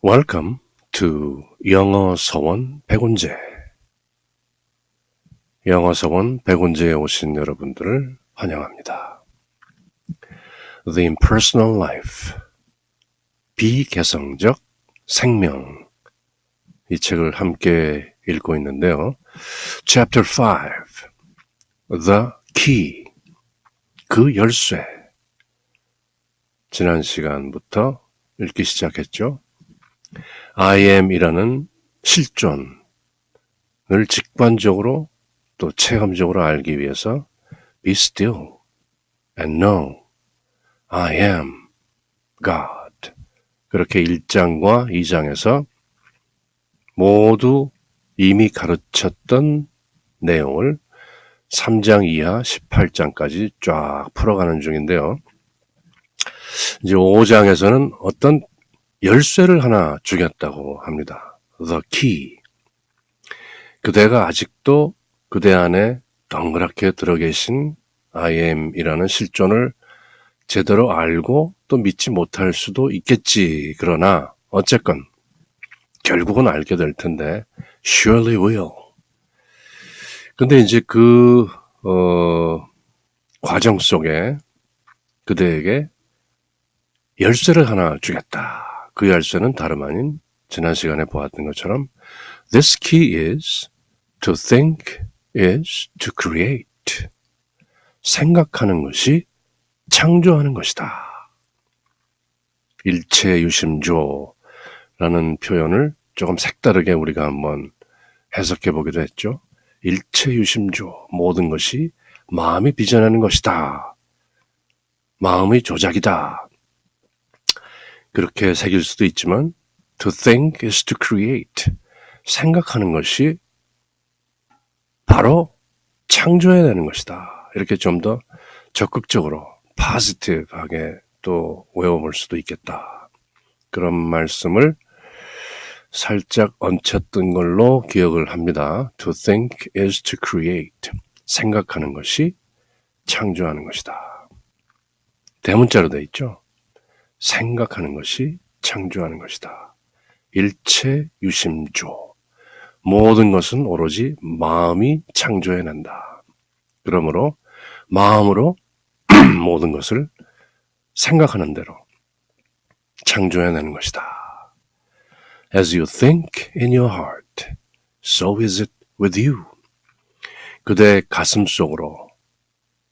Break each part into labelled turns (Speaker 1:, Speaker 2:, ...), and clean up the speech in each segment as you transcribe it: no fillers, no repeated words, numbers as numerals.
Speaker 1: Welcome to 영어 서원 백운제. 영어 서원 백운제에 오신 여러분들을 환영합니다. The Impersonal Life, 비개성적 생명, 이 책을 함께 읽고 있는데요. Chapter 5, The Key, 그 열쇠. 지난 시간부터 읽기 시작했죠. I am이라는 실존을 직관적으로 또 체험적으로 알기 위해서 be still and know I am God. 그렇게 1장과 2장에서 모두 이미 가르쳤던 내용을 3장 이하 18장까지 쫙 풀어가는 중인데요. 이제 5장에서는 어떤 열쇠를 하나 주겠다고 합니다. The key. 그대가 아직도 그대 안에 덩그랗게 들어계신 I am이라는 실존을 제대로 알고 또 믿지 못할 수도 있겠지. 그러나 어쨌건 결국은 알게 될 텐데 surely will. 근데 이제 그 과정 속에 그대에게 열쇠를 하나 주겠다. 그 열쇠는 다름 아닌 지난 시간에 보았던 것처럼 This key is to think is to create. 생각하는 것이 창조하는 것이다. 일체유심조라는 표현을 조금 색다르게 우리가 한번 해석해 보기도 했죠. 일체유심조, 모든 것이 마음이 빚어내는 것이다. 마음의 조작이다. 그렇게 새길 수도 있지만 to think is to create. 생각하는 것이 바로 창조해내는 것이다. 이렇게 좀 더 적극적으로 positive하게 또 외워볼 수도 있겠다. 그런 말씀을 살짝 얹혔던 걸로 기억을 합니다. To think is to create. 생각하는 것이 창조하는 것이다. 대문자로 되어 있죠. 생각하는 것이 창조하는 것이다. 일체유심조. 모든 것은 오로지 마음이 창조해낸다. 그러므로 마음으로 모든 것을 생각하는 대로 창조해내는 것이다. As you think in your heart, so is it with you. 그대의 가슴 속으로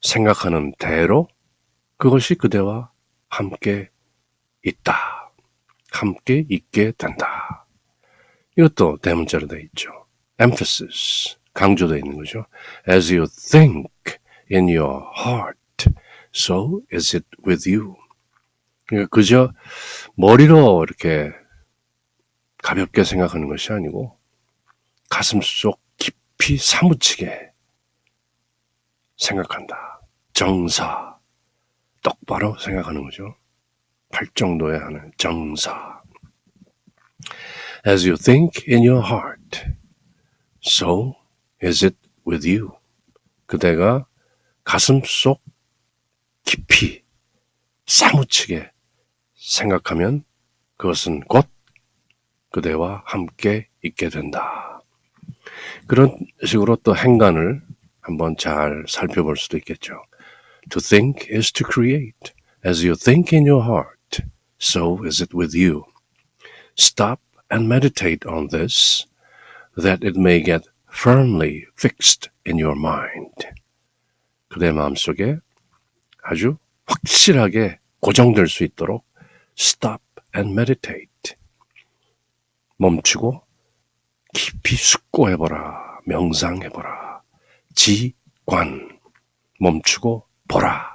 Speaker 1: 생각하는 대로 그것이 그대와 함께 있다. 함께 있게 된다. 이것도 대문자로 되어 있죠. emphasis, 강조되어 있는 거죠. As you think in your heart, so is it with you. 그러니까 그저 머리로 이렇게 가볍게 생각하는 것이 아니고 가슴속 깊이 사무치게 생각한다. 정사, 똑바로 생각하는 거죠. 팔정도에 하는 정사. As you think in your heart, so is it with you. 그대가 가슴속 깊이 사무치게 생각하면 그것은 곧 그대와 함께 있게 된다. 그런 식으로 또 행간을 한번 잘 살펴볼 수도 있겠죠. To think is to create. As you think in your heart, so is it with you. Stop and meditate on this, that it may get firmly fixed in your mind. 그대 마음속에 아주 확실하게 고정될 수 있도록 stop and meditate. 멈추고 깊이 숙고해보라. 명상해보라. 지관. 멈추고 보라.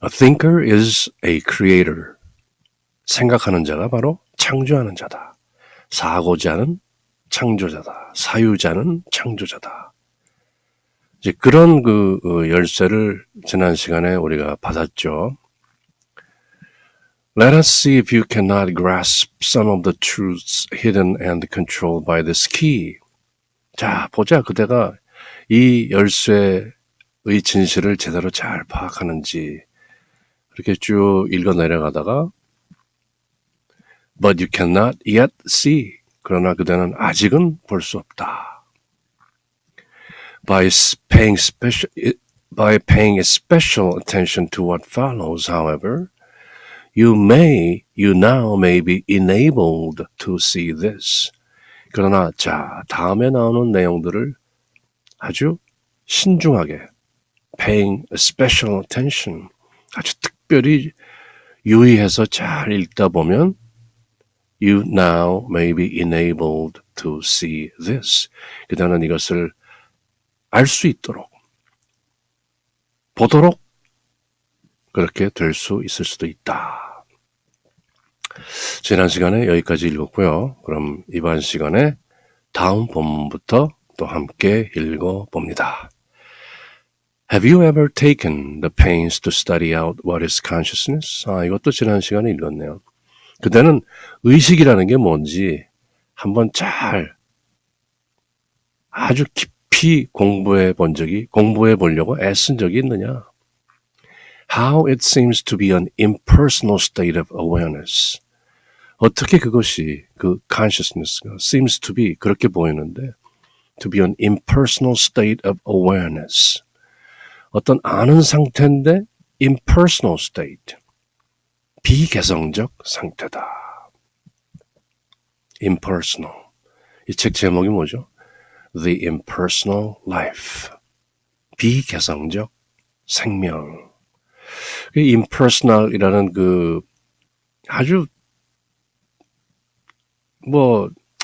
Speaker 1: A thinker is a creator. 생각하는 자가 바로 창조하는 자다. 사고자는 창조자다. 사유자는 창조자다. 이제 그런 그 열쇠를 지난 시간에 우리가 받았죠. Let us see if you cannot grasp some of the truths hidden and controlled by this key. 자, 보자. 그대가 이 열쇠의 진실을 제대로 잘 파악하는지. 이렇게 쭉 읽어 내려가다가 But you cannot yet see. 그러나 그대는 아직은 볼 수 없다. By paying special attention to what follows, however, you now may be enabled to see this. 그러나 자, 다음에 나오는 내용들을 아주 신중하게 paying special attention, 아주 특별히 유의해서 잘 읽다 보면 you now may be enabled to see this. 그다음에 이것을 알 수 있도록, 보도록 그렇게 될 수 있을 수도 있다. 지난 시간에 여기까지 읽었고요. 그럼 이번 시간에 다음 본문부터 또 함께 읽어봅니다. Have you ever taken the pains to study out what is consciousness? 이것도 지난 시간에 읽었네요. 그때는 의식이라는 게 뭔지 한번 잘 아주 깊이 공부해 보려고 애쓴 적이 있느냐? How it seems to be an impersonal state of awareness. 어떻게 그것이 그 consciousness가 seems to be 그렇게 보이는데 to be an impersonal state of awareness. 어떤 아는 상태인데 impersonal state. 비개성적 상태다. impersonal. 이 책 제목이 뭐죠? The Impersonal Life. 비개성적 생명. impersonal이라는 그 아주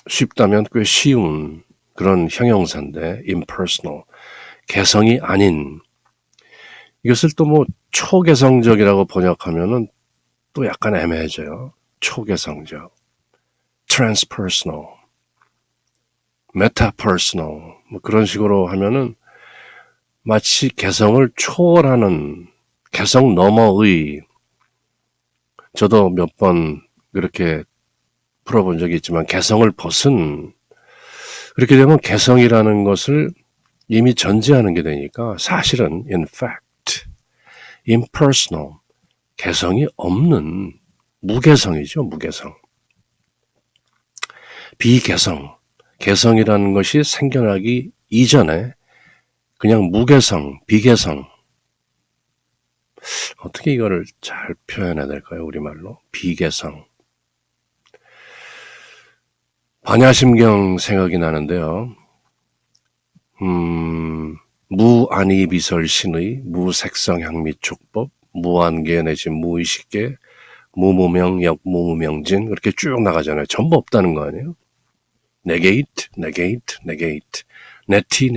Speaker 1: 쉽다면 꽤 쉬운 그런 형용사인데 impersonal. 개성이 아닌 이것을 또 초개성적이라고 번역하면은 또 약간 애매해져요. 초개성적, transpersonal, metapersonal 그런 식으로 하면은 마치 개성을 초월하는 개성 너머의 저도 몇 번 그렇게 풀어본 적이 있지만 개성을 벗은 그렇게 되면 개성이라는 것을 이미 전제하는 게 되니까 사실은 in fact, impersonal 개성이 없는 무개성이죠. 무개성. 비개성. 개성이라는 것이 생겨나기 이전에 그냥 무개성, 비개성. 어떻게 이거를 잘 표현해야 될까요? 우리말로. 비개성. 반야심경 생각이 나는데요. 무안이비설신의 무색성향미촉법 무한계 내지 무의식계, 무무명, 역무무명진 그렇게 쭉 나가잖아요. 전부 없다는 거 아니에요? negate, negate, negate. 네티.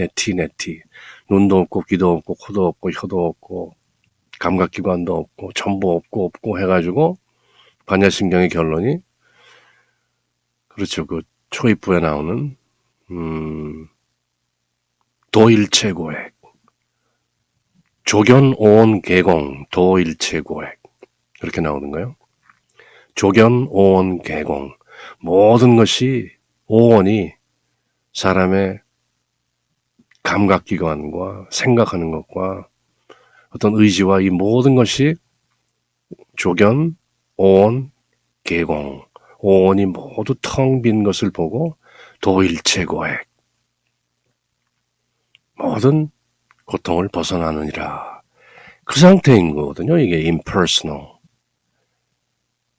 Speaker 1: 눈도 없고 귀도 없고 코도 없고 혀도 없고 감각기관도 없고 전부 없고 해가지고 반야심경의 결론이 그렇죠. 그 초입부에 나오는 도일체고액. 조견오온 개공 도일체고액 그렇게 나오는가요? 조견오온 개공 모든 것이 오온이 사람의 감각기관과 생각하는 것과 어떤 의지와 이 모든 것이 조견, 오온, 개공 오온이 모두 텅 빈 것을 보고 도일체고액 모든 고통을 벗어나느니라. 그 상태인 거거든요. 이게 impersonal.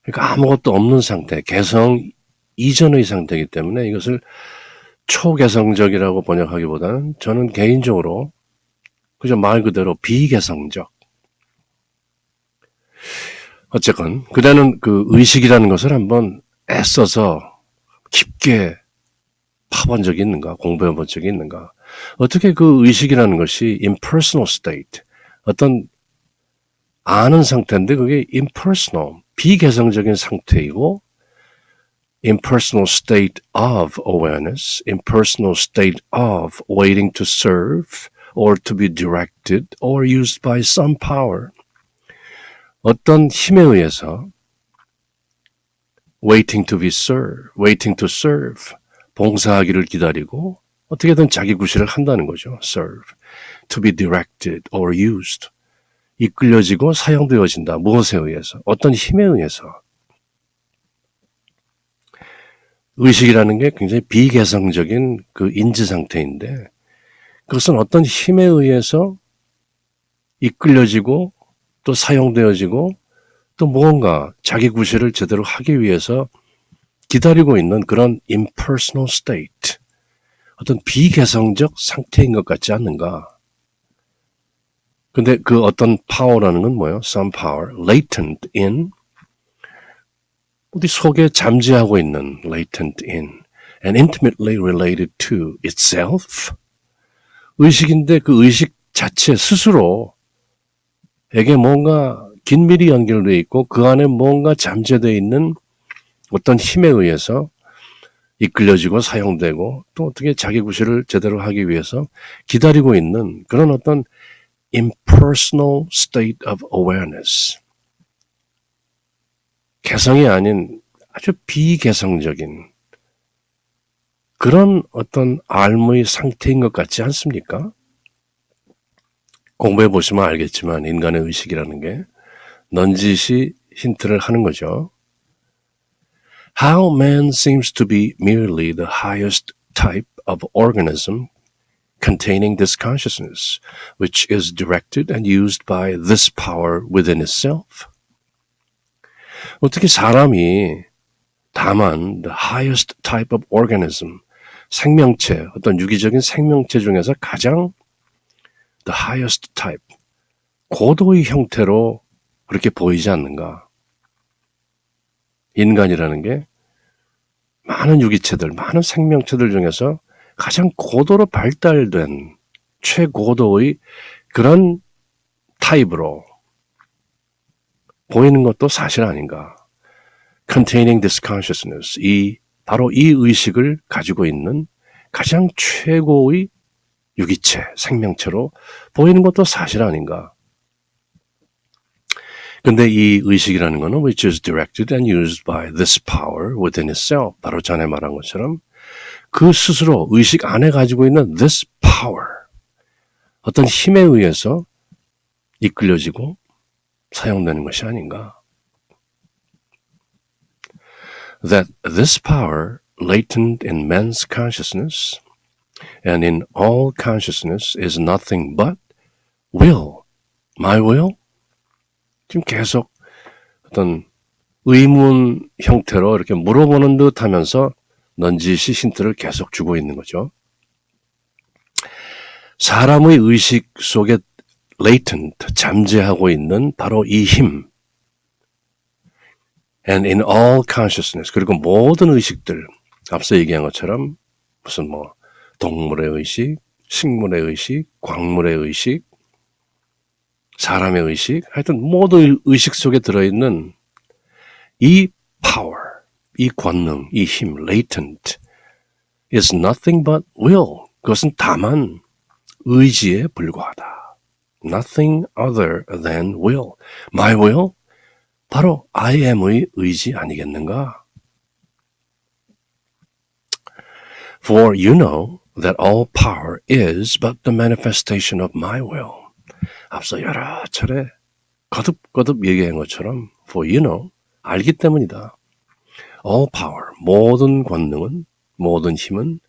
Speaker 1: 그러니까 아무것도 없는 상태, 개성 이전의 상태이기 때문에 이것을 초개성적이라고 번역하기보다는 저는 개인적으로 그저 말 그대로 비개성적. 어쨌건 그대는 그 의식이라는 것을 한번 애써서 깊게 파본 적이 있는가, 공부해 본 적이 있는가. 어떻게 그 의식이라는 것이 impersonal state, 어떤 아는 상태인데 그게 impersonal, 비개성적인 상태이고 impersonal state of awareness, impersonal state of waiting to serve or to be directed or used by some power. 어떤 힘에 의해서 waiting to serve, 봉사하기를 기다리고 어떻게든 자기 구실을 한다는 거죠. serve, to be directed or used, 이끌려지고 사용되어진다. 무엇에 의해서? 어떤 힘에 의해서. 의식이라는 게 굉장히 비개성적인 그 인지 상태인데 그것은 어떤 힘에 의해서 이끌려지고 또 사용되어지고 또 무언가 자기 구실을 제대로 하기 위해서 기다리고 있는 그런 impersonal state, 어떤 비개성적 상태인 것 같지 않는가? 근데 그 어떤 파워라는 건 뭐예요? Some power, latent in, 어디 속에 잠재하고 있는 latent in, and intimately related to itself. 의식인데 그 의식 자체 스스로에게 뭔가 긴밀히 연결되어 있고 그 안에 뭔가 잠재되어 있는 어떤 힘에 의해서 이끌려지고 사용되고 또 어떻게 자기 구실을 제대로 하기 위해서 기다리고 있는 그런 어떤 impersonal state of awareness. 개성이 아닌 아주 비개성적인 그런 어떤 알무의 상태인 것 같지 않습니까? 공부해 보시면 알겠지만 인간의 의식이라는 게 넌지시 힌트를 하는 거죠. How man seems to be merely the highest type of organism containing this consciousness, which is directed and used by this power within itself. 어떻게 사람이 다만 the highest type of organism, 생명체, 어떤 유기적인 생명체 중에서 가장 the highest type, 고도의 형태로 그렇게 보이지 않는가? 인간이라는 게 많은 유기체들, 많은 생명체들 중에서 가장 고도로 발달된 최고도의 그런 타입으로 보이는 것도 사실 아닌가. Containing this consciousness, 바로 이 의식을 가지고 있는 가장 최고의 유기체, 생명체로 보이는 것도 사실 아닌가. 근데 이 의식이라는 것은 which is directed and used by this power within itself, 바로 전에 말한 것처럼 그 스스로 의식 안에 가지고 있는 this power, 어떤 힘에 의해서 이끌려지고 사용되는 것이 아닌가. That this power latent in man's consciousness and in all consciousness is nothing but will, my will? 지금 계속 어떤 의문 형태로 이렇게 물어보는 듯 하면서 넌지시 힌트를 계속 주고 있는 거죠. 사람의 의식 속에 latent, 잠재하고 있는 바로 이 힘. And in all consciousness, 그리고 모든 의식들, 앞서 얘기한 것처럼 무슨 뭐 동물의 의식, 식물의 의식, 광물의 의식, 사람의 의식, 하여튼 모든 의식 속에 들어있는 이 power, 이 권능, 이 힘, latent, is nothing but will. 그것은 다만 의지에 불과하다. Nothing other than will. My will? 바로 I am의 의지 아니겠는가? For you know that all power is but the manifestation of my will. 앞서 여러 차례 거듭거듭 얘기한 것처럼 for you know, 알기 때문이다. All power, 모든 권능은, 모든 힘은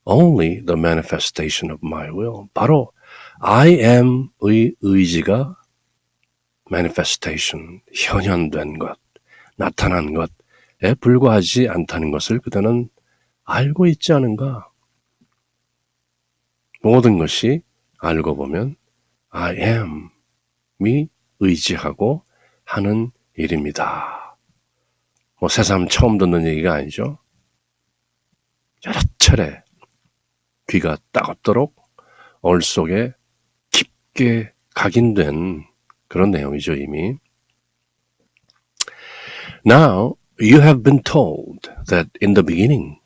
Speaker 1: only the manifestation of my will. 바로 I am의 의지가 manifestation, 현현된 것, 나타난 것에 불과하지 않다는 것을 그대는 알고 있지 않은가? 모든 것이 알고 보면 I am이 의지하고 하는 일입니다. 뭐 새삼 처음 듣는 얘기가 아니죠. 여러 차례 귀가 따갑도록 얼 속에 깊게 각인된 그런 내용이죠, 이미. Now you have been told that in the beginning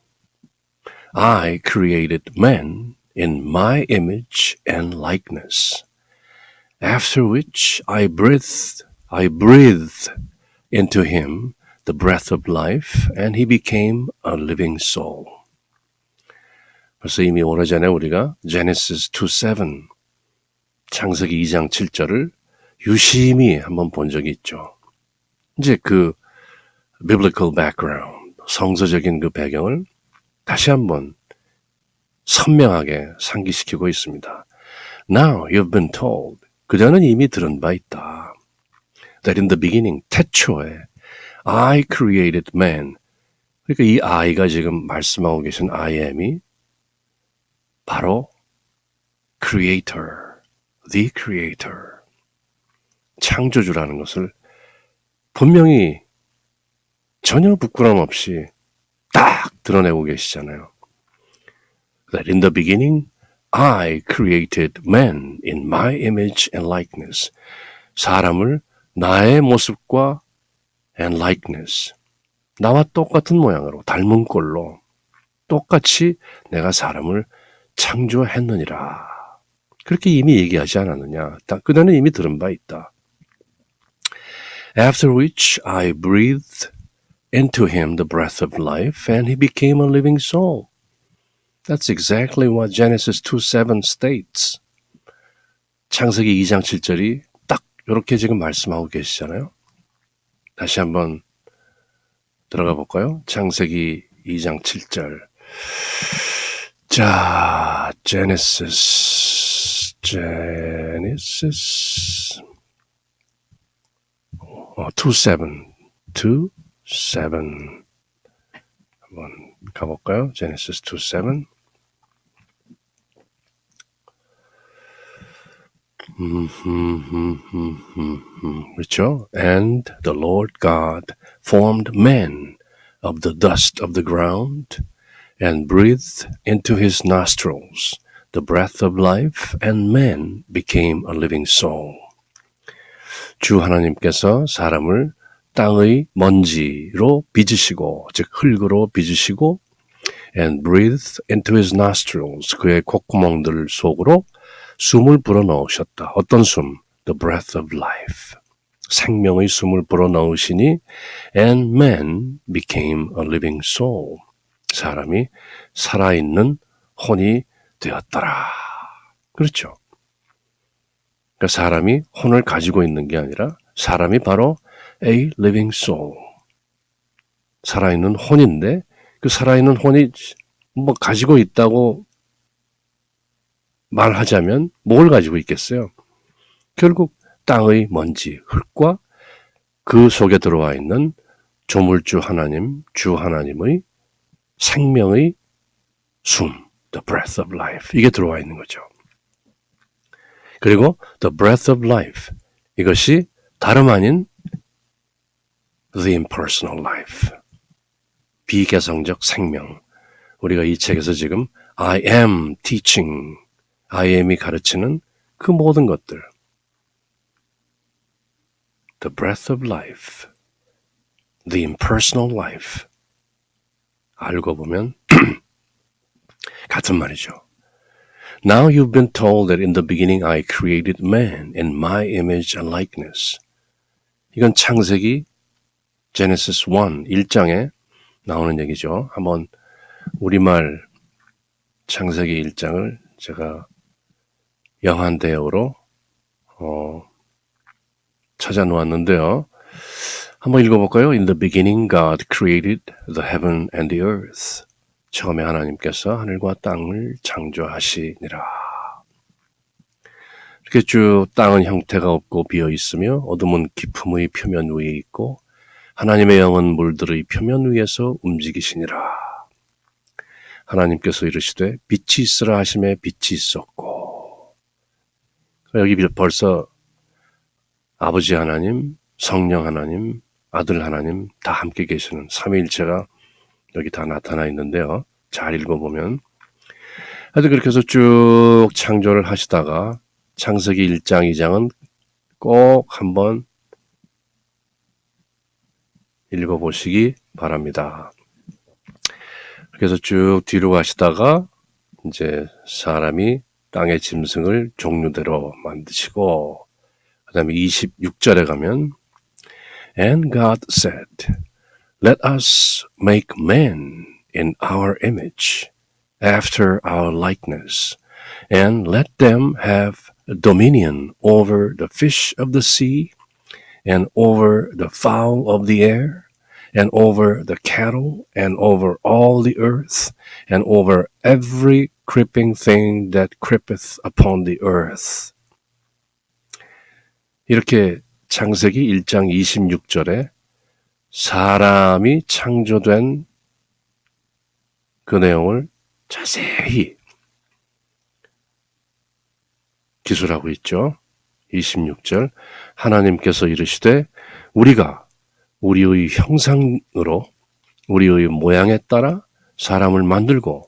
Speaker 1: I created man in my image and likeness. After which I breathed into him the breath of life, and he became a living soul. 벌써 이미 오래전에 우리가 Genesis 2:7, 창세기 2장 7절을 유심히 한번 본 적이 있죠. 이제 그 biblical background, 성서적인 그 배경을 다시 한번 선명하게 상기시키고 있습니다. Now you've been told. 그자는 이미 들은 바 있다. That in the beginning, 태초에 I created man. 그러니까 이 I가 지금 말씀하고 계신 I am이 바로 creator, the creator, 창조주라는 것을 분명히 전혀 부끄럼 없이 딱 드러내고 계시잖아요. That in the beginning, I created man in my image and likeness. 사람을 나의 모습과 and likeness, 나와 똑같은 모양으로 닮은 꼴로 똑같이 내가 사람을 창조했느니라. 그렇게 이미 얘기하지 않았느냐. 그대는 이미 들은 바 있다. After which I breathed into him the breath of life and he became a living soul. That's exactly what Genesis 2:7 states. 창세기 2장 7절이 딱 이렇게 지금 말씀하고 계시잖아요. 다시 한번 들어가 볼까요? 창세기 2장 7절. 자, Genesis 2:7 한번 가볼까요? Genesis 2:7. 그렇죠? And the Lord God formed man of the dust of the ground and breathed into his nostrils the breath of life, and man became a living soul. 주 하나님께서 사람을 땅의 먼지로 빚으시고, 즉 흙으로 빚으시고, and breathed into his nostrils, 그의 콧구멍들 속으로 숨을 불어넣으셨다. 어떤 숨? The breath of life. 생명의 숨을 불어넣으시니 and man became a living soul. 사람이 살아있는 혼이 되었더라. 그렇죠. 그러니까 사람이 혼을 가지고 있는 게 아니라 사람이 바로 a living soul. 살아있는 혼인데 그 살아있는 혼이 뭐 가지고 있다고 말하자면 뭘 가지고 있겠어요? 결국 땅의 먼지, 흙과 그 속에 들어와 있는 조물주 하나님, 주 하나님의 생명의 숨, the breath of life, 이게 들어와 있는 거죠. 그리고 the breath of life, 이것이 다름 아닌 the impersonal life, 비개성적 생명. 우리가 이 책에서 지금 I am teaching, I am이 가르치는 그 모든 것들, the breath of life, the impersonal life, 알고 보면 같은 말이죠. Now you've been told that in the beginning I created man in my image and likeness. 이건 창세기 Genesis 1장에 나오는 얘기죠. 한번 우리말 창세기 1장을 제가 영한대어로 찾아놓았는데요. 한번 읽어볼까요? In the beginning God created the heaven and the earth. 처음에 하나님께서 하늘과 땅을 창조하시니라. 이렇게 쭉 땅은 형태가 없고 비어 있으며 어둠은 깊음의 표면 위에 있고 하나님의 영은 물들의 표면 위에서 움직이시니라. 하나님께서 이르시되 빛이 있으라 하심에 빛이 있었고. 여기 벌써 아버지 하나님, 성령 하나님, 아들 하나님 다 함께 계시는 삼위일체가 여기 다 나타나 있는데요. 잘 읽어보면 하여튼 그렇게 해서 쭉 창조를 하시다가 창세기 1장, 2장은 꼭 한번 읽어보시기 바랍니다. 그래서 쭉 뒤로 가시다가 이제 사람이 땅의 짐승을 종류대로 만드시고 그 다음에 26절에 가면 And God said, Let us make man in our image, after our likeness, and let them have dominion over the fish of the sea, and over the fowl of the air, and over the cattle, and over all the earth, and over every creeping thing that creepeth upon the earth. 이렇게 창세기 1장 26절에 사람이 창조된 그 내용을 자세히 기술하고 있죠. 26절 하나님께서 이르시되 우리가 우리의 형상으로 우리의 모양에 따라 사람을 만들고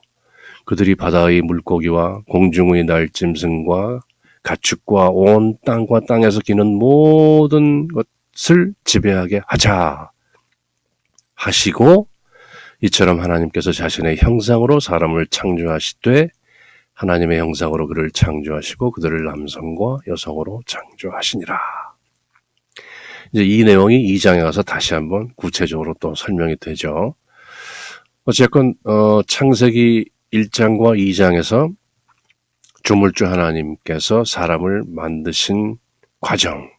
Speaker 1: 그들이 바다의 물고기와 공중의 날짐승과 가축과 온 땅과 땅에서 기는 모든 것을 지배하게 하자 하시고 이처럼 하나님께서 자신의 형상으로 사람을 창조하시되 하나님의 형상으로 그를 창조하시고 그들을 남성과 여성으로 창조하시니라. 이제 이 내용이 2장에 가서 다시 한번 구체적으로 또 설명이 되죠. 어쨌건 창세기 1장과 2장에서 주물주 하나님께서 사람을 만드신 과정,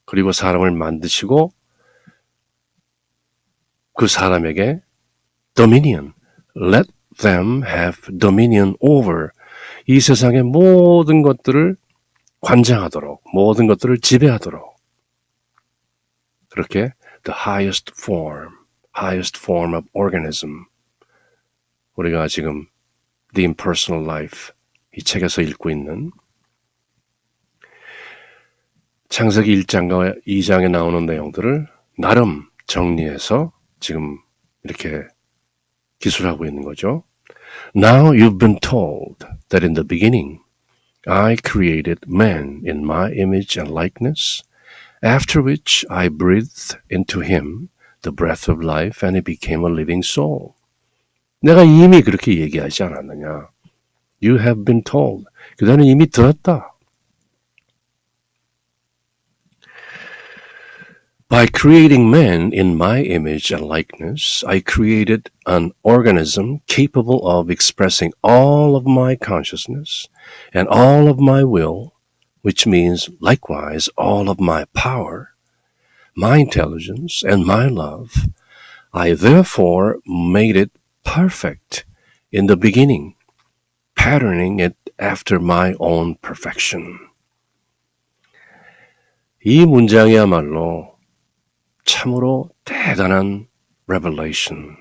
Speaker 1: 그리고 사람을 만드시고 그 사람에게 dominion, let them have dominion over 이 세상의 모든 것들을 관장하도록, 모든 것들을 지배하도록 그렇게 the highest form of organism 우리가 지금 The Impersonal Life 이 책에서 읽고 있는 창세기 1장과 2장에 나오는 내용들을 나름 정리해서 지금 이렇게 기술하고 있는 거죠. Now you've been told that in the beginning I created man in my image and likeness, after which I breathed into him the breath of life and he became a living soul. 내가 이미 그렇게 얘기하지 않았느냐. You have been told. 그대는 이미 들었다. By creating man in my image and likeness, I created an organism capable of expressing all of my consciousness and all of my will, which means likewise all of my power, my intelligence, and my love. I therefore made it perfect in the beginning, patterning it after my own perfection. 이 문장이야말로 참으로 대단한 revelation,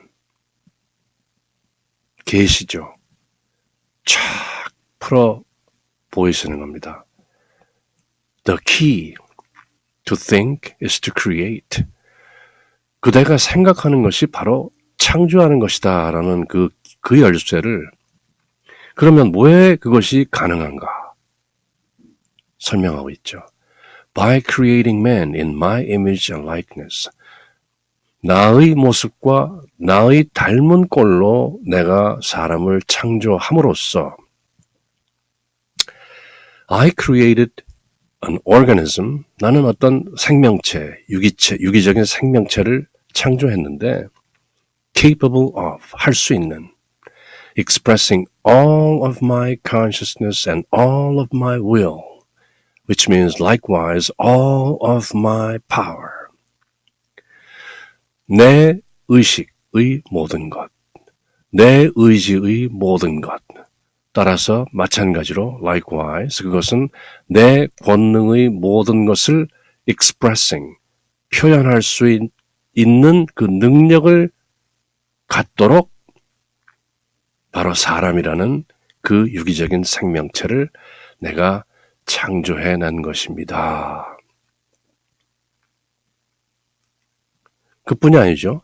Speaker 1: 계시죠. 쫙 풀어 보이시는 겁니다. The key to think is to create. 그대가 생각하는 것이 바로 창조하는 것이다 라는 그 열쇠를 그러면 왜 그것이 가능한가 설명하고 있죠. By creating man in my image and likeness. 나의 모습과 나의 닮은 꼴로 내가 사람을 창조함으로써 I created an organism. 나는 어떤 생명체, 유기적인 생명체를 창조했는데 capable of, 할 수 있는 expressing all of my consciousness and all of my will, which means likewise all of my power. 내 의식의 모든 것, 내 의지의 모든 것. 따라서 마찬가지로 likewise 그것은 내 권능의 모든 것을 expressing, 표현할 수 있는 그 능력을 갖도록 바로 사람이라는 그 유기적인 생명체를 내가 창조해낸 것입니다. 그뿐이 아니죠.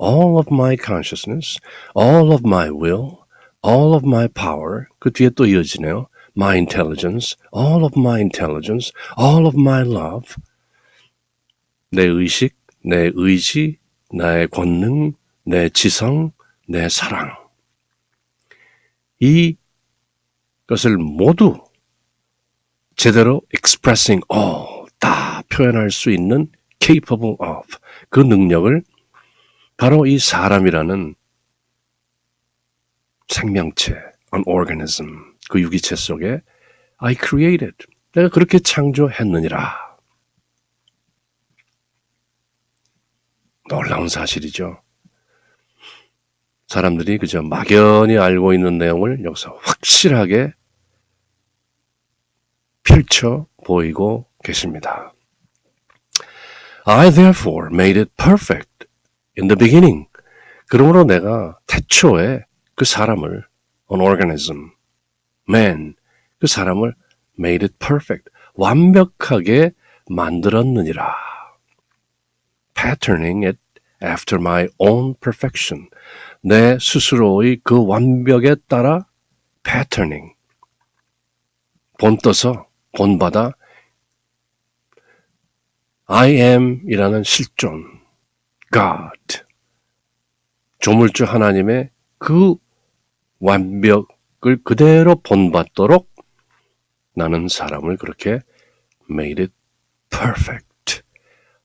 Speaker 1: All of my consciousness, all of my will, all of my power, 그 뒤에 또 이어지네요. My intelligence, all of my intelligence, all of my love, 내 의식, 내 의지, 나의 권능, 내 지성, 내 사랑. 이것을 모두 제대로 expressing all, 다 표현할 수 있는 capable of, 그 능력을 바로 이 사람이라는 생명체, an organism, 그 유기체 속에 I created, 내가 그렇게 창조했느니라. 놀라운 사실이죠. 사람들이 그저 막연히 알고 있는 내용을 여기서 확실하게 펼쳐 보이고 계십니다. I therefore made it perfect in the beginning. 그러므로 내가 태초에 그 사람을 an organism, man, 그 사람을 made it perfect, 완벽하게 만들었느니라. patterning it after my own perfection. 내 스스로의 그 완벽에 따라 patterning, 본떠서, 본받아 I am 이라는 실존, God, 조물주 하나님의 그 완벽을 그대로 본받도록 나는 사람을 그렇게 made it perfect,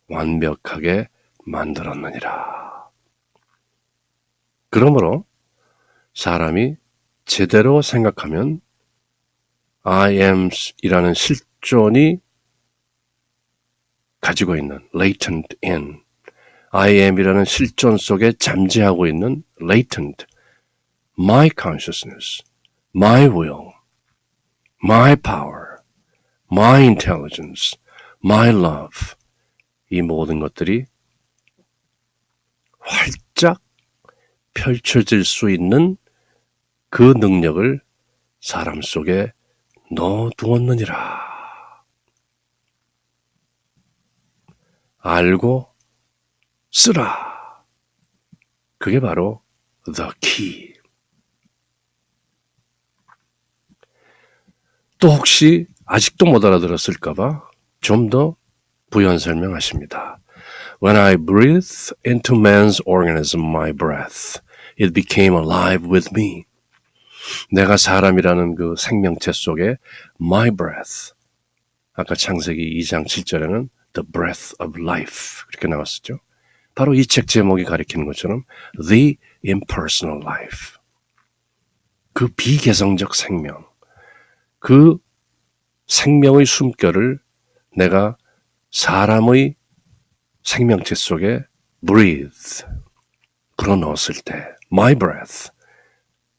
Speaker 1: 완벽하게 만들었느니라. 그러므로 사람이 제대로 생각하면 I am 이라는 실존이 가지고 있는 latent in, I am 이라는 실존 속에 잠재하고 있는 latent, my consciousness, my will, my power, my intelligence, my love, 이 모든 것들이 활짝 펼쳐질 수 있는 그 능력을 사람 속에 넣어두었느니라. 알고 쓰라. 그게 바로 the key. 또 혹시 아직도 못 알아들었을까봐 좀 더 부연 설명하십니다. When I breathed into man's organism my breath, it became alive with me. 내가 사람이라는 그 생명체 속에 my breath, 아까 창세기 2장 7절에는 the breath of life 이렇게 나왔었죠. 바로 이 책 제목이 가리키는 것처럼 the impersonal life, 그 비개성적 생명, 그 생명의 숨결을 내가 사람의 생명체 속에 breathe, 불어넣었을 때 my breath,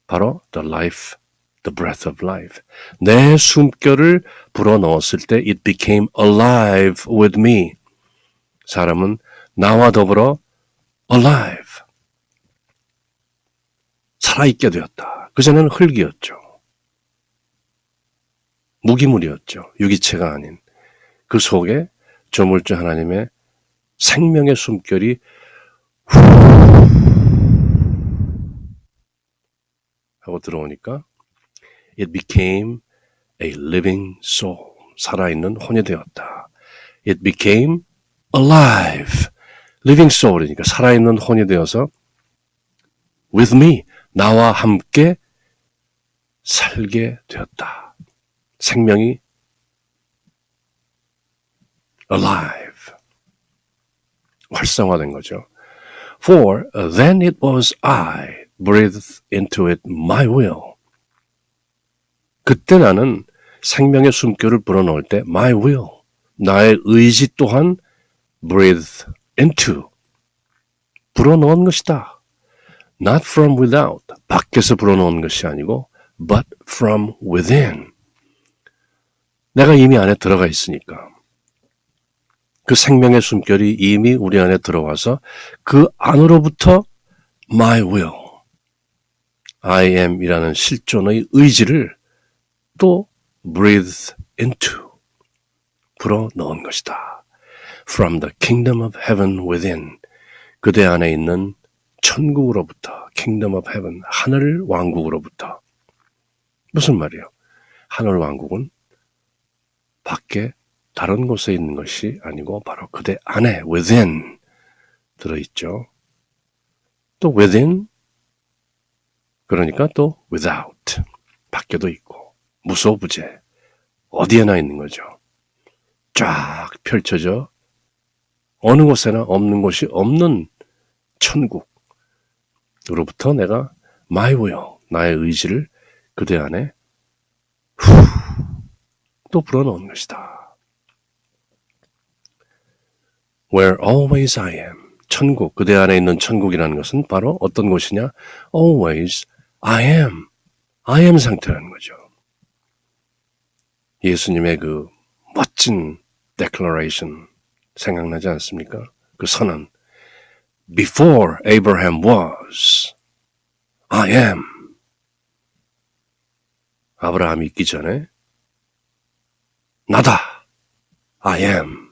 Speaker 1: 바로 the life, the breath of life, 내 숨결을 불어넣었을 때 it became alive with me. 사람은 나와 더불어 alive, 살아있게 되었다. 그전에는 흙이었죠. 무기물이었죠. 유기체가 아닌. 그 속에 조물주 하나님의 생명의 숨결이 후 하고 들어오니까 it became a living soul. 살아있는 혼이 되었다. It became alive. living soul이니까 살아있는 혼이 되어서 with me, 나와 함께 살게 되었다. 생명이 alive, 활성화된 거죠. For then it was I breathed into it my will. 그때 나는 생명의 숨결을 불어넣을 때 my will, 나의 의지 또한 breathe into, 불어넣은 것이다. Not from without, 밖에서 불어넣은 것이 아니고 but from within. 내가 이미 안에 들어가 있으니까. 그 생명의 숨결이 이미 우리 안에 들어와서 그 안으로부터 my will, I am 이라는 실존의 의지를 또 breathe into, 불어넣은 것이다. From the kingdom of heaven within, 그대 안에 있는 천국으로부터, kingdom of heaven, 하늘 왕국으로부터. 무슨 말이에요? 하늘 왕국은 밖에 다른 곳에 있는 것이 아니고 바로 그대 안에 within 들어있죠. 또 within, 그러니까 또 without, 밖에도 있고 무소부재, 어디에나 있는 거죠. 쫙 펼쳐져 어느 곳에나 없는 곳이 없는 천국으로부터 내가 my will, 나의 의지를 그대 안에 또 불어넣은 것이다. Where always I am, 천국, 그대 안에 있는 천국이라는 것은 바로 어떤 곳이냐? Always I am 상태라는 거죠. 예수님의 그 멋진 declaration 생각나지 않습니까? 그 선언. Before Abraham was, I am. 아브라함이 있기 전에 나다. I am.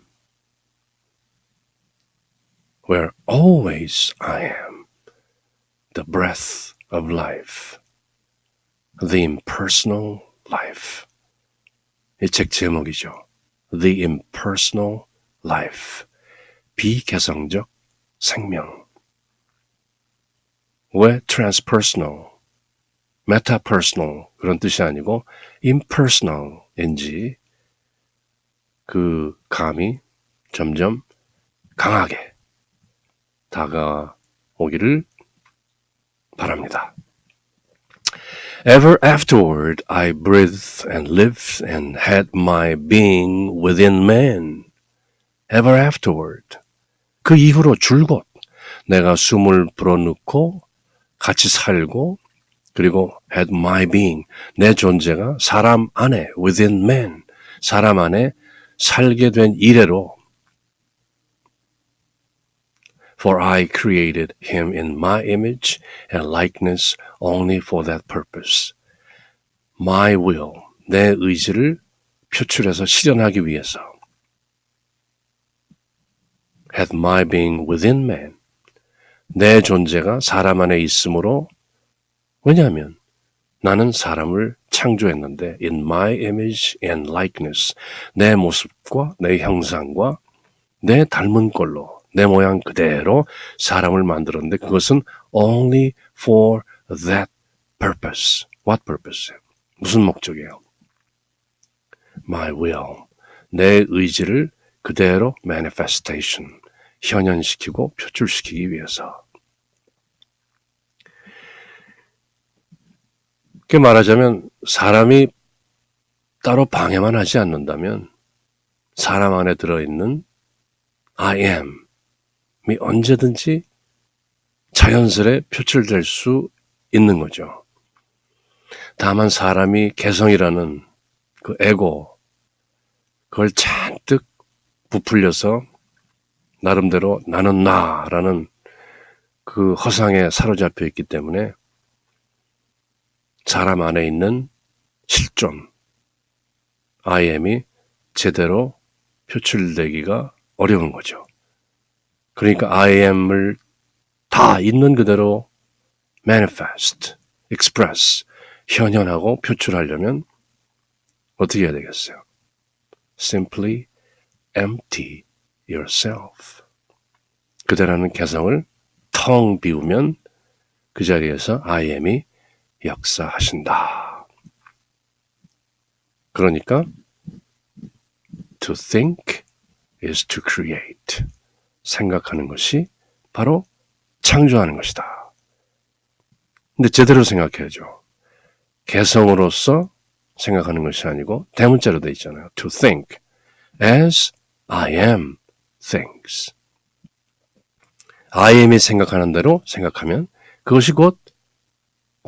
Speaker 1: Where always I am. The breath of life. The impersonal life. 이 책 제목이죠. The impersonal life. 비개성적 생명. 왜 transpersonal, metapersonal 그런 뜻이 아니고 impersonal인지 그 감이 점점 강하게 다가오기를 바랍니다. Ever afterward I breathed and lived and had my being within man. Ever afterward. 그 이후로 줄곧 내가 숨을 불어넣고 같이 살고 그리고 had my being. 내 존재가 사람 안에 within man. 사람 안에 살게 된 이래로 For I created him in my image and likeness only for that purpose. My will, 내 의지를 표출해서 실현하기 위해서. Had my being within man. 내 존재가 사람 안에 있으므로 왜냐하면 나는 사람을 창조했는데 in my image and likeness. 내 모습과 내 형상과 내 닮은 꼴로 내 모양 그대로 사람을 만들었는데 그것은 only for that purpose. What purpose? 무슨 목적이에요? My will. 내 의지를 그대로 manifestation. 현현시키고 표출시키기 위해서. 그렇게 말하자면 사람이 따로 방해만 하지 않는다면 사람 안에 들어있는 I am 이 언제든지 자연스레 표출될 수 있는 거죠. 다만 사람이 개성이라는 그 에고 그걸 잔뜩 부풀려서 나름대로 나는 나라는 그 허상에 사로잡혀 있기 때문에 사람 안에 있는 실존 I am이 제대로 표출되기가 어려운 거죠. 그러니까 I am을 다 있는 그대로 manifest, express, 현현하고 표출하려면 어떻게 해야 되겠어요? Simply empty yourself. 그대라는 개성을 텅 비우면 그 자리에서 I am이 역사하신다. 그러니까 to think is to create. 생각하는 것이 바로 창조하는 것이다. 근데 제대로 생각해야죠. 개성으로서 생각하는 것이 아니고 대문자로 돼 있잖아요. To think as I am thinks. I am이 생각하는 대로 생각하면 그것이 곧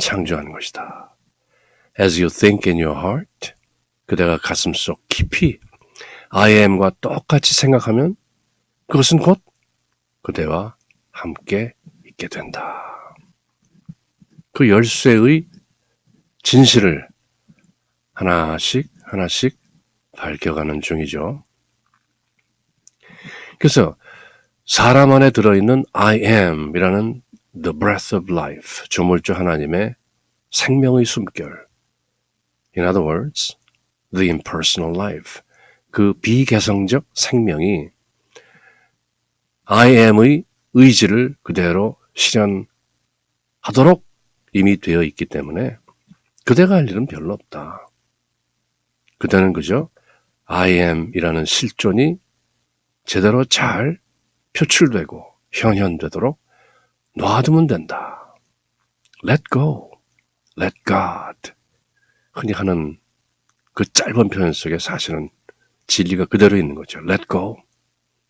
Speaker 1: 창조하는 것이다. As you think in your heart, 그대가 가슴속 깊이 I am과 똑같이 생각하면 그것은 곧 그대와 함께 있게 된다. 그 열쇠의 진실을 하나씩 밝혀가는 중이죠. 그래서 사람 안에 들어있는 I am이라는 the breath of life, 조물주 하나님의 생명의 숨결. In other words, the impersonal life. 그 비개성적 생명이 I am의 의지를 그대로 실현하도록 이미 되어 있기 때문에 그대가 할 일은 별로 없다. 그대는 그저 I am이라는 실존이 제대로 잘 표출되고 현현되도록 놔두면 된다. Let go, let God. 흔히 하는 그 짧은 표현 속에 사실은 진리가 그대로 있는 거죠. Let go.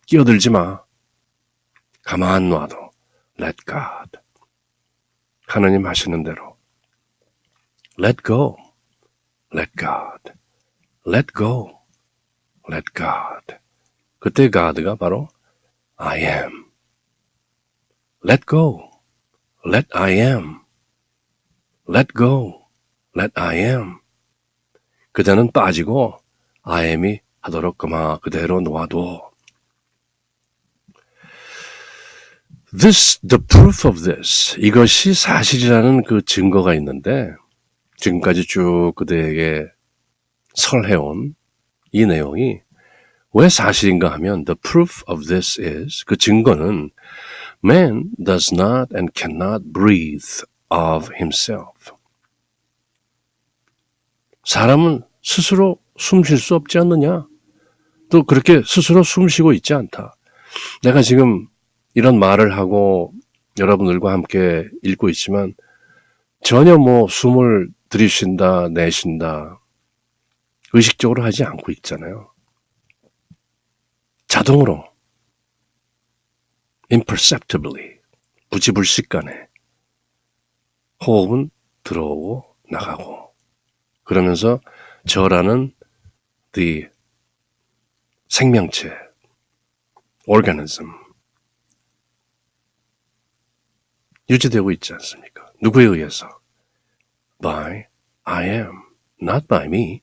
Speaker 1: 끼어들지 마. 가만 놔도 let God. 하나님 하시는 대로 let go, let God, let go, let God. 그때 God가 바로 I am. Let go, let I am. Let go, let I am. 그대는 빠지고 I am이 하도록 그대로 놓아둬. The proof of this, 이것이 사실이라는 그 증거가 있는데 지금까지 쭉 그대에게 설해온 이 내용이 왜 사실인가 하면 the proof of this is, 그 증거는 man does not and cannot breathe of himself. 사람은 스스로 숨 쉴 수 없지 않느냐? 또 그렇게 스스로 숨 쉬고 있지 않다. 내가 지금 이런 말을 하고 여러분들과 함께 읽고 있지만 전혀 숨을 들이쉰다, 내쉰다 의식적으로 하지 않고 있잖아요. 자동으로 imperceptibly 부지불식간에 호흡은 들어오고 나가고 그러면서 저라는 the 생명체 organism 유지되고 있지 않습니까? 누구에 의해서? By I am, not by me,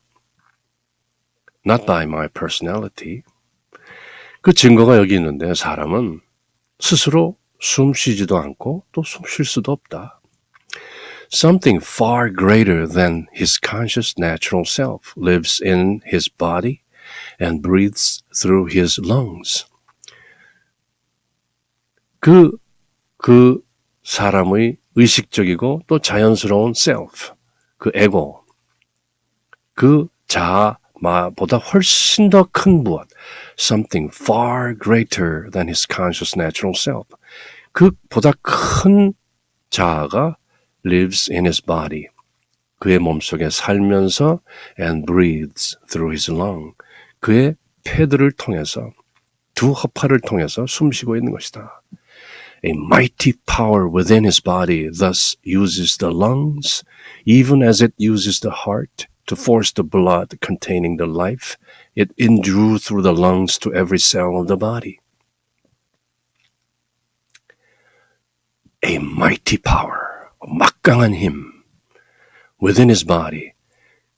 Speaker 1: not by my personality. 그 증거가 여기 있는데 사람은 스스로 숨 쉬지도 않고 또 숨 쉴 수도 없다. Something far greater than his conscious natural self lives in his body and breathes through his lungs. 그 사람의 의식적이고 또 자연스러운 self, 그 에고, 그 자아보다 훨씬 더 큰 무엇, something far greater than his conscious natural self. 그 보다 큰 자아가 lives in his body. 그의 몸속에 살면서 and breathes through his lung. 그의 폐들을 통해서 두 허파를 통해서 숨쉬고 있는 것이다. A mighty power within his body thus uses the lungs, even as it uses the heart, to force the blood containing the life it endrew through the lungs to every cell of the body. A mighty power, 막강한 힘, within his body,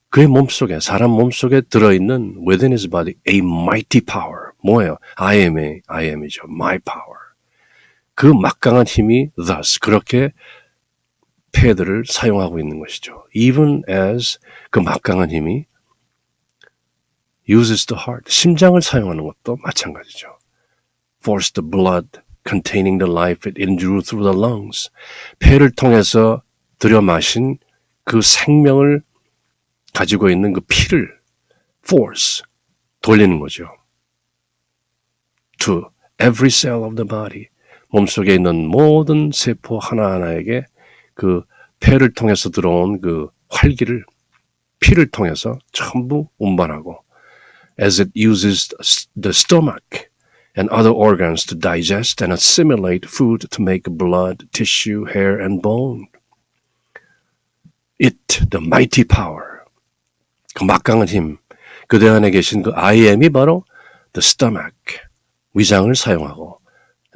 Speaker 1: 그의 몸속에, 사람 몸속에 들어있는 within his body, a mighty power, 뭐예요? I am이죠. my power. 그 막강한 힘이 thus, 그렇게 폐들을 사용하고 있는 것이죠. Even as 그 막강한 힘이 uses the heart, 심장을 사용하는 것도 마찬가지죠. Force the blood containing the life it endrew through the lungs. 폐를 통해서 들여 마신 그 생명을 가지고 있는 그 피를 force, 돌리는 거죠. To every cell of the body. 몸속에 있는 모든 세포 하나하나에게 그 폐를 통해서 들어온 그 활기를 피를 통해서 전부 운반하고 as it uses the stomach and other organs to digest and assimilate food to make blood, tissue, hair, and bone. It, the mighty power, 그 막강한 힘, 그대 안에 계신 그 I am이 바로 the stomach, 위장을 사용하고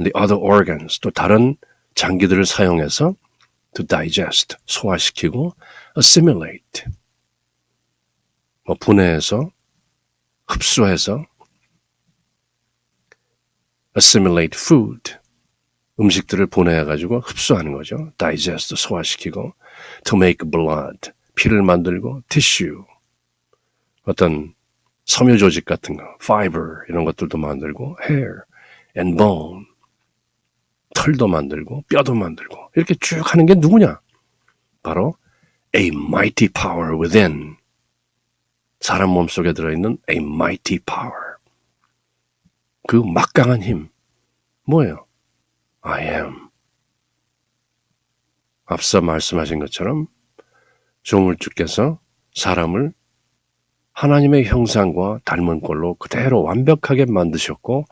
Speaker 1: and the other organs, 또 다른 장기들을 사용해서 to digest, 소화시키고 assimilate, 분해해서, 흡수해서 assimilate food, 음식들을 분해해가지고 흡수하는 거죠. digest, 소화시키고 to make blood, 피를 만들고 tissue, 어떤 섬유 조직 같은 거, fiber 이런 것들도 만들고 hair and bone, 털도 만들고 뼈도 만들고 이렇게 쭉 하는 게 누구냐? 바로 a mighty power within, 사람 몸속에 들어있는 a mighty power, 그 막강한 힘, 뭐예요? I am. 앞서 말씀하신 것처럼 조물주께서 사람을 하나님의 형상과 닮은 꼴로 그대로 완벽하게 만드셨고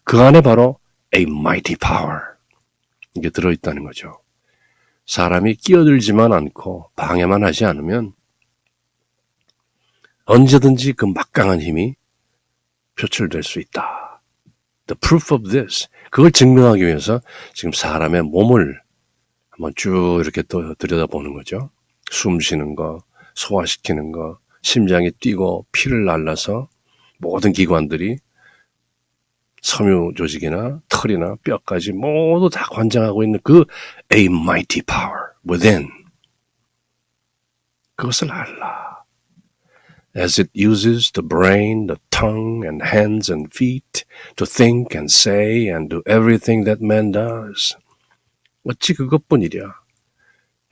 Speaker 1: 그 안에 바로 a mighty power. 이게 들어있다는 거죠. 사람이 끼어들지만 않고 방해만 하지 않으면 언제든지 그 막강한 힘이 표출될 수 있다. The proof of this. 그걸 증명하기 위해서 지금 사람의 몸을 한번 쭉 이렇게 또 들여다보는 거죠. 숨 쉬는 거, 소화시키는 거, 심장이 뛰고 피를 날라서 모든 기관들이 섬유 조직이나 털이나 뼈까지 모두 다 관장하고 있는 그 a mighty power within. 그것을 알라. As it uses the brain, the tongue, and hands and feet to think and say and do everything that man does. 어찌 그것뿐이랴.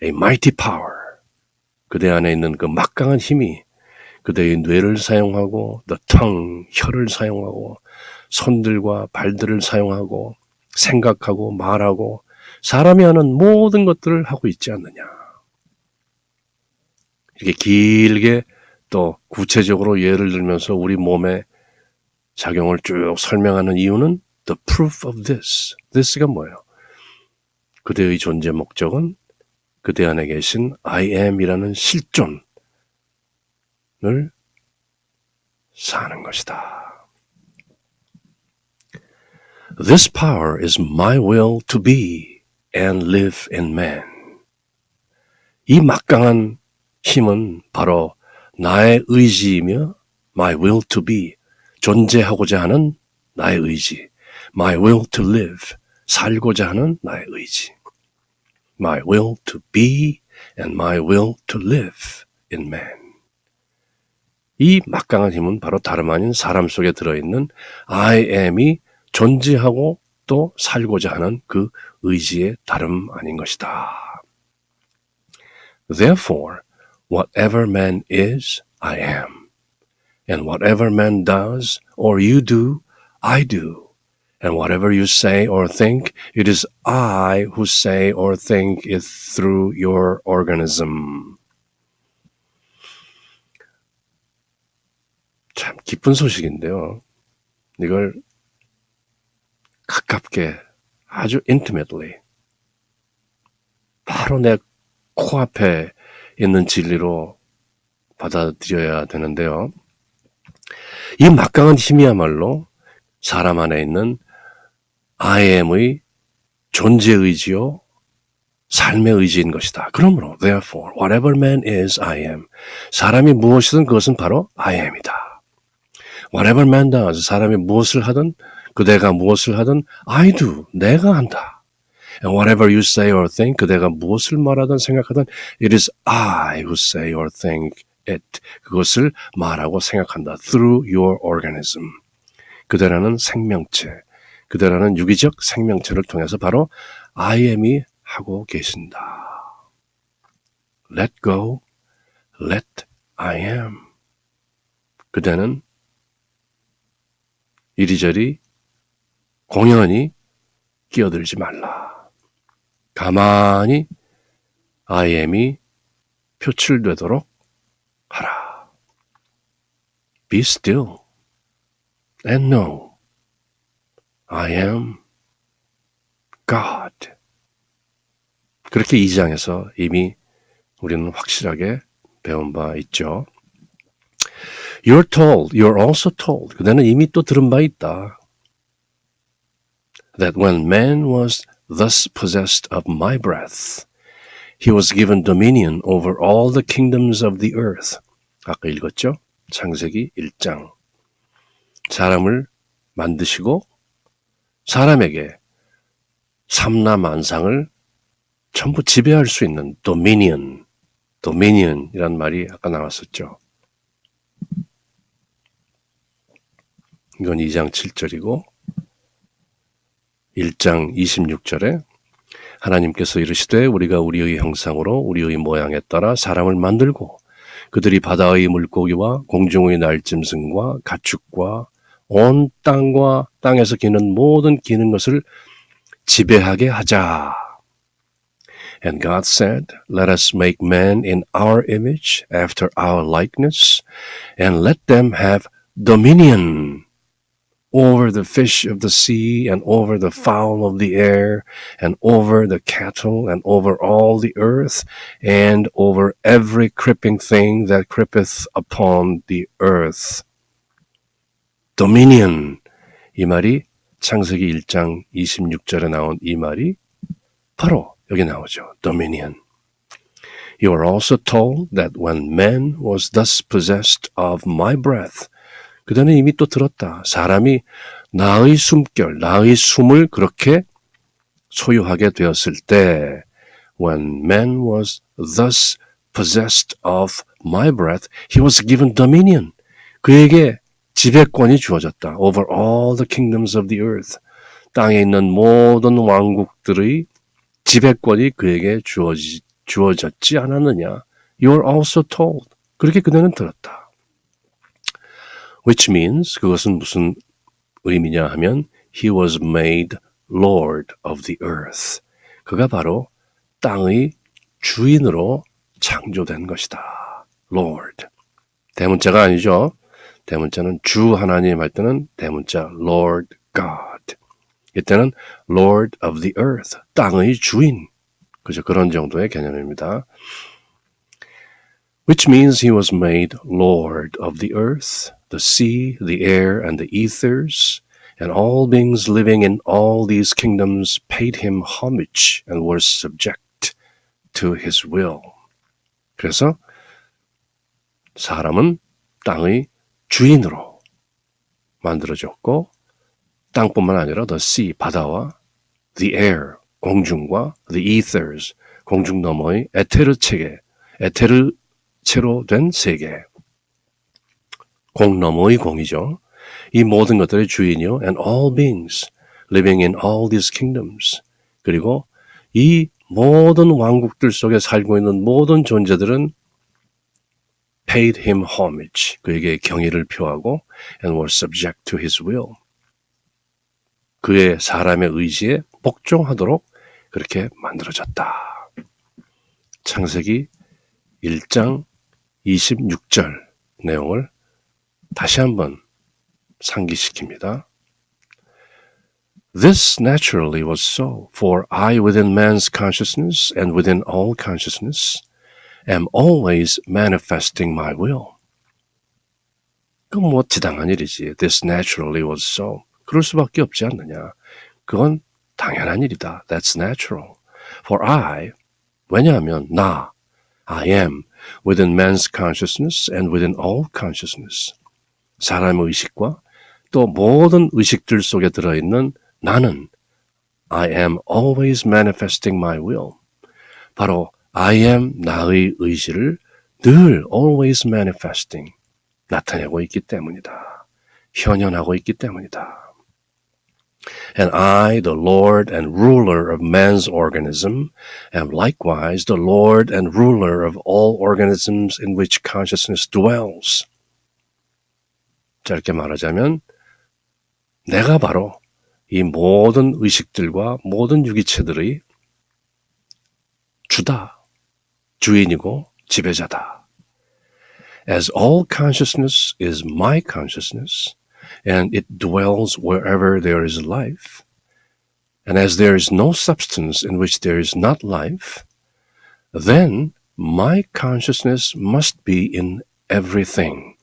Speaker 1: A mighty power. 그대 안에 있는 그 막강한 힘이 그대의 뇌를 사용하고 the tongue, 혀를 사용하고 손들과 발들을 사용하고 생각하고 말하고 사람이 하는 모든 것들을 하고 있지 않느냐. 이렇게 길게 또 구체적으로 예를 들면서 우리 몸의 작용을 쭉 설명하는 이유는 the proof of this. this가 뭐예요? 그대의 존재 목적은 그대 안에 계신 I am이라는 실존을 사는 것이다. This power is my will to be and live in man. 이 막강한 힘은 바로 나의 의지이며 my will to be, 존재하고자 하는 나의 의지. my will to live, 살고자 하는 나의 의지. my will to be and my will to live in man. 이 막강한 힘은 바로 다름 아닌 사람 속에 들어있는 I am이 존재하고 또 살고자 하는 그 의지의 다름 아닌 것이다. Therefore, whatever man is, I am. And whatever man does or you do, I do. And whatever you say or think, it is I who say or think it through your organism. 참 기쁜 소식인데요. 이걸 가깝게 아주 intimately 바로 내 코앞에 있는 진리로 받아들여야 되는데요. 이 막강한 힘이야말로 사람 안에 있는 I am의 존재 의지요, 삶의 의지인 것이다. 그러므로 therefore, whatever man is, I am. 사람이 무엇이든 그것은 바로 I am이다. Whatever man does, 사람이 무엇을 하든 그대가 무엇을 하든 I do, 내가 한다. And whatever you say or think, 그대가 무엇을 말하든 생각하든 it is I who say or think it. 그것을 말하고 생각한다. Through your organism. 그대라는 생명체, 그대라는 유기적 생명체를 통해서 바로 I am이 하고 계신다. Let go, let I am. 그대는 이리저리 공연히 끼어들지 말라. 가만히 I am이 표출되도록 하라. Be still and know I am God. 그렇게 2장에서 이미 우리는 확실하게 배운 바 있죠. You're told, you're also told. 그대는 이미 또 들은 바 있다. That when man was thus possessed of my breath, he was given dominion over all the kingdoms of the earth. 아까 읽었죠? 창세기 1장. 사람을 만드시고 사람에게 삼라만상을 전부 지배할 수 있는 dominion이란 말이 아까 나왔었죠. 이건 2장 7절이고 1장 26절에 하나님께서 이르시되 우리가 우리의 형상으로 우리의 모양에 따라 사람을 만들고 그들이 바다의 물고기와 공중의 날짐승과 가축과 온 땅과 땅에서 기는 모든 기는 것을 지배하게 하자. And God said, Let us make man in our image, after our likeness, and let them have dominion over the fish of the sea, and over the fowl of the air, and over the cattle, and over all the earth, and over every creeping thing that creepeth upon the earth. Dominion. 이 말이 창세기 1장 26절에 나온 이 말이 바로 여기 나오죠. Dominion. You are also told that when man was thus possessed of my breath, 그대는 이미 또 들었다. 사람이 나의 숨결, 나의 숨을 그렇게 소유하게 되었을 때, when man was thus possessed of my breath, he was given dominion. 그에게 지배권이 주어졌다. Over all the kingdoms of the earth. 땅에 있는 모든 왕국들의 지배권이 그에게 주어졌지 않았느냐. You are also told. 그렇게 그대는 들었다. Which means, 그것은 무슨 의미냐 하면 He was made Lord of the earth. 그가 바로 땅의 주인으로 창조된 것이다. Lord. 대문자가 아니죠. 대문자는 주 하나님 할 때는 대문자 Lord God. 이때는 Lord of the earth. 땅의 주인. 그죠? 그런 정도의 개념입니다. Which means he was made Lord of the earth, the sea, the air, and the ethers, and all beings living in all these kingdoms paid him homage and were subject to his will. 그래서 사람은 땅의 주인으로 만들어졌고 땅뿐만 아니라 the sea, 바다와 the air, 공중과 the ethers, 공중 너머의 에테르체로 된 세계, 공 너머의 공이죠. 이 모든 것들의 주인이요. And all beings living in all these kingdoms. 그리고 이 모든 왕국들 속에 살고 있는 모든 존재들은 paid him homage. 그에게 경의를 표하고 and were subject to his will. 그의 사람의 의지에 복종하도록 그렇게 만들어졌다. 창세기 1장 26절 내용을 다시 한번 상기시킵니다. This naturally was so, for I within man's consciousness and within all consciousness am always manifesting my will. 그건 뭐 지당한 일이지. This naturally was so. 그럴 수밖에 없지 않느냐. 그건 당연한 일이다. That's natural. For I, 왜냐하면 나, I am within man's consciousness and within all consciousness. 사람의 의식과 또 모든 의식들 속에 들어있는 나는 I am always manifesting my will. 바로 I am 나의 의지를 늘 always manifesting 나타내고 있기 때문이다. 현현하고 있기 때문이다. And I, the Lord and ruler of man's organism, am likewise the Lord and ruler of all organisms in which consciousness dwells. 짧게 말하자면 내가 바로 이 모든 의식들과 모든 유기체들의 주다, 주인이고 지배자다. As all consciousness is my consciousness, and it dwells wherever there is life, and as there is no substance in which there is not life, then my consciousness must be in everything,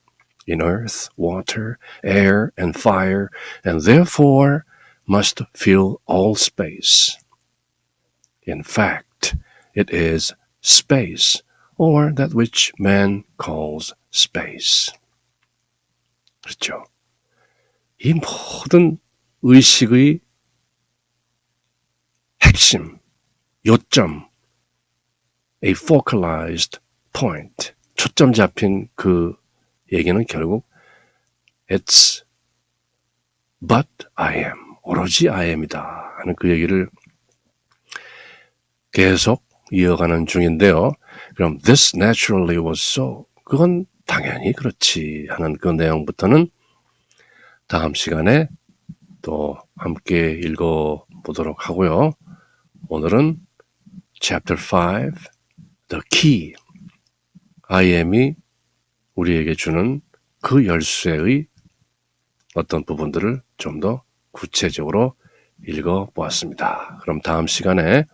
Speaker 1: in earth, water, air, and fire, and therefore must fill all space. In fact, it is space, or that which man calls space. 그렇죠. 이 모든 의식의 핵심, 요점, a focalized point, 초점 잡힌 그 얘기는 결국 it's but I am, 오로지 I am이다 하는 그 얘기를 계속 이어가는 중인데요. 그럼 this naturally was so, 그건 당연히 그렇지 하는 그 내용부터는 다음 시간에 또 함께 읽어보도록 하고요. 오늘은 Chapter 5, The Key, I am이 우리에게 주는 그 열쇠의 어떤 부분들을 좀 더 구체적으로 읽어보았습니다. 그럼 다음 시간에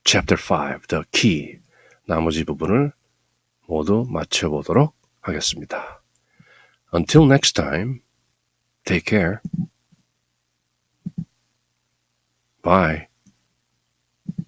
Speaker 1: Chapter 5, The Key 나머지 부분을 모두 맞춰보도록 하겠습니다. Until next time, take care. Bye.